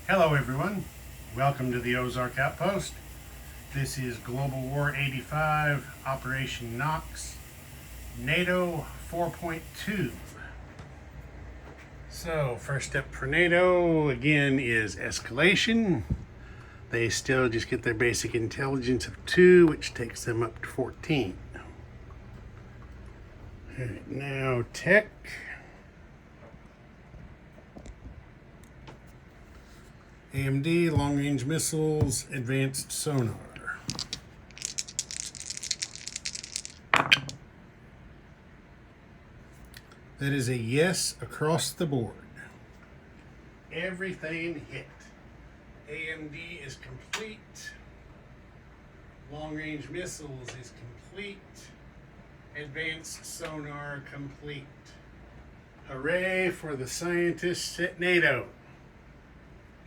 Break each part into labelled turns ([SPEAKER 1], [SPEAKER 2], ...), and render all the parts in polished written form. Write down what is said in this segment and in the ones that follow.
[SPEAKER 1] Hello everyone, welcome to the Ozark Outpost. This is Global War 85, Operation Knox, NATO 4.2. So first step for NATO again is escalation. They still just get their basic intelligence of 2, which takes them up to 14. All right, now tech. AMD, long-range missiles, advanced sonar. That is a yes across the board. Everything hit. AMD is complete. Long-range missiles is complete. Advanced sonar complete. Hooray for the scientists at NATO.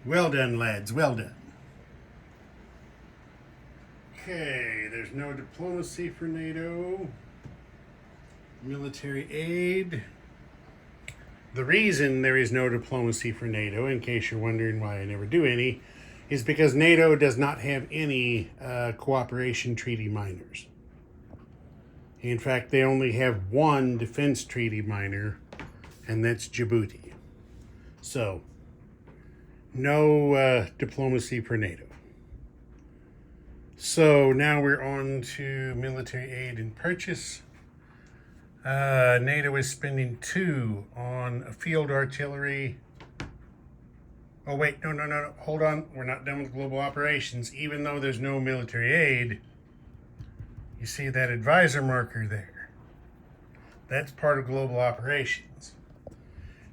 [SPEAKER 1] Well done, lads, well done. Okay, there's no diplomacy for NATO. Military aid. The reason there is no diplomacy for NATO, in case you're wondering why I never do any, is because NATO does not have any cooperation treaty miners. In fact, they only have one defense treaty miner, and that's Djibouti. So, no diplomacy for NATO. So now we're on to military aid and purchase. NATO is spending 2 on field artillery. Oh wait, no, hold on. We're not done with global operations. Even though there's no military aid, you see that advisor marker there. That's part of global operations.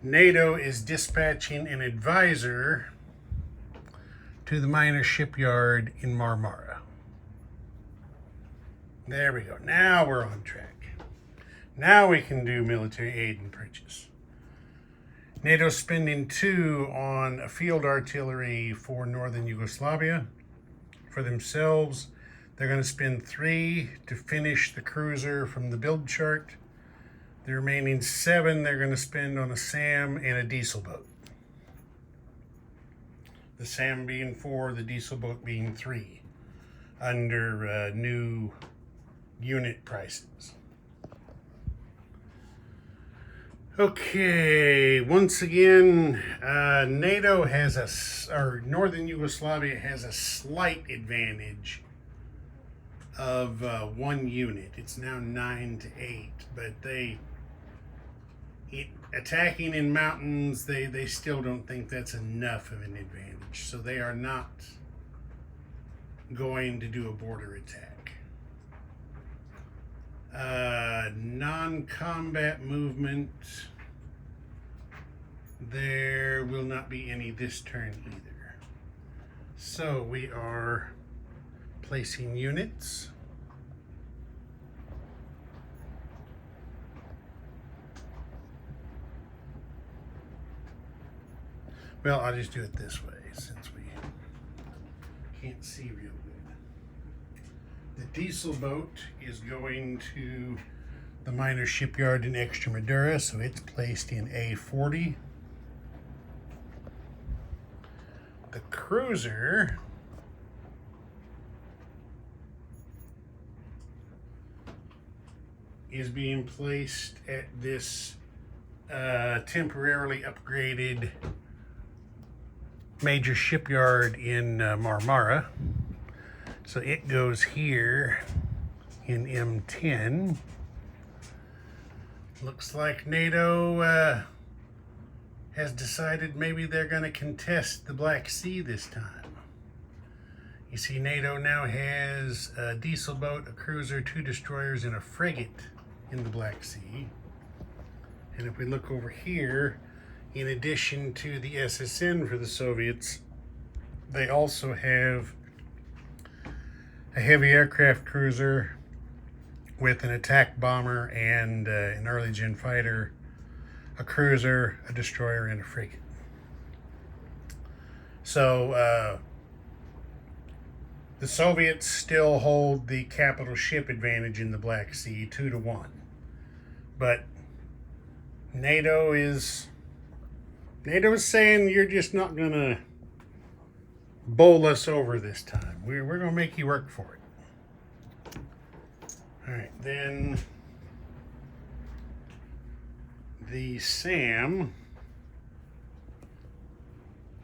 [SPEAKER 1] NATO is dispatching an advisor to the miner shipyard in Marmara. There we go. Now we're on track. Now we can do military aid and purchase. NATO's spending 2 on field artillery for northern Yugoslavia. For themselves, they're going to spend 3 to finish the cruiser from the build chart. The remaining 7 they're going to spend on a SAM and a diesel boat. The SAM being 4, the diesel boat being 3, under new unit prices. Okay, once again, NATO has or Northern Yugoslavia has a slight advantage of 1 unit. It's now 9 to 8, but attacking in mountains, they still don't think that's enough of an advantage. So they are not going to do a border attack. Non-combat movement, there will not be any this turn either. So we are placing units. Well, I'll just do it this way since we can't see real good. The diesel boat is going to the miner shipyard in Extremadura, so it's placed in A40. The cruiser is being placed at this temporarily upgraded major shipyard in Marmara. So it goes here in M10. Looks like NATO has decided maybe they're going to contest the Black Sea this time. You see, NATO now has a diesel boat, a cruiser, 2 destroyers, and a frigate in the Black Sea. And if we look over here, in addition to the SSN for the Soviets, they also have a heavy aircraft cruiser with an attack bomber and an early gen fighter, a cruiser, a destroyer, and a frigate. So the Soviets still hold the capital ship advantage in the Black Sea, 2 to 1. But NATO is saying you're just not gonna bowl us over this time. We're going to make you work for it. All right, then the SAM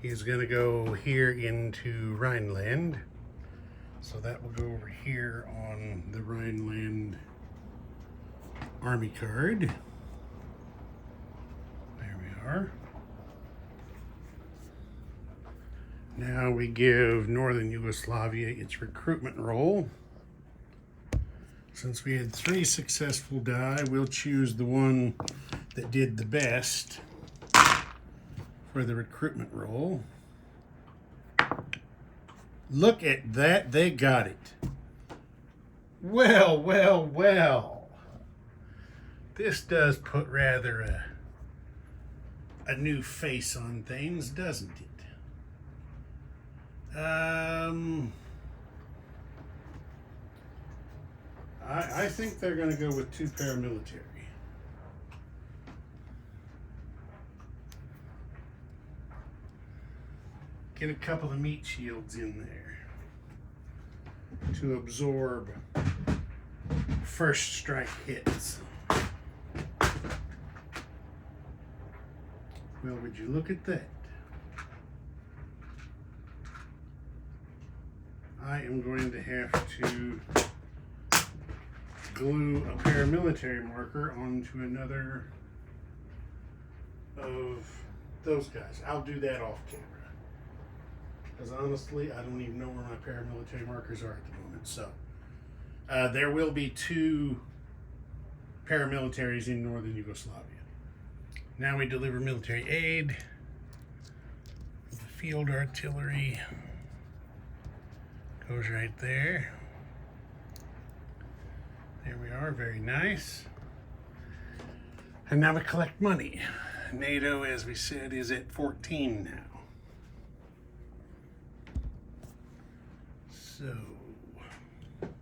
[SPEAKER 1] is going to go here into Rhineland. So that will go over here on the Rhineland Army card. There we are. Now we give Northern Yugoslavia its recruitment roll. Since we had 3 successful die, we'll choose the one that did the best for the recruitment roll. Look at that, they got it. Well, well, well. This does put rather a new face on things, doesn't it? I think they're going to go with 2 paramilitary. Get a couple of meat shields in there to absorb first strike hits. Well, would you look at that? I am going to have to glue a paramilitary marker onto another of those guys. I'll do that off camera. Because honestly, I don't even know where my paramilitary markers are at the moment. So, there will be 2 paramilitaries in Northern Yugoslavia. Now we deliver military aid. The field artillery goes right there. There we are, very nice. And now we collect money. NATO, as we said, is at 14 now. So, and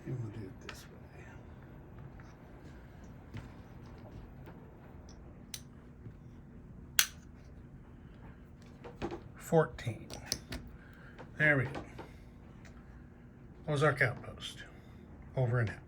[SPEAKER 1] we'll do it this way. $14. There we go. Ozark Outpost. Over and out.